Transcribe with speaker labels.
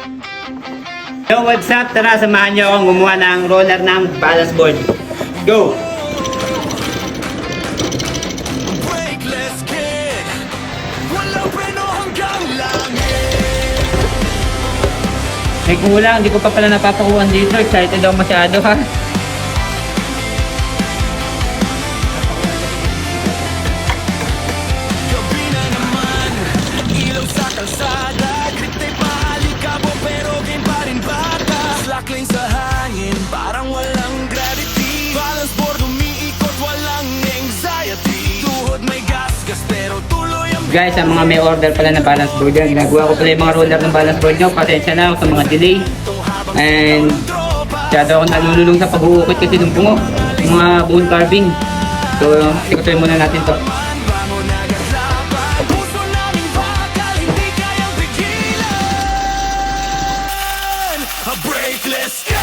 Speaker 1: Yo, what's up? Tara, samahan niyo akong gumawa ng roller ng balance board. Go!
Speaker 2: Breakless kid, walang preno hanggang langit.
Speaker 3: May kulang, hindi ko pa pala napapakuhan dito. Excited daw masyado ha.
Speaker 2: Gabi na naman, ilaw sa kalsada. Grip tape mahalikabo pero game pa rin bata. Slacklane sa hangin, parang walang gravity. Balance board umiikot, walang anxiety. Tuhod may gas pero tuloy ang
Speaker 3: Guys, ang mga may order pala na balance board yan, ginagawa ko pala yung mga roller ng balance board nyo. Pasensya na ako sa mga delay. And masyado ako nalululong sa pag-uukit kasi ng bungo. Yung mga bone carving. So, sikutuin muna natin to.
Speaker 2: bango na gaglapan. Puso naming bakal, hindi kayang pigilan. A breakless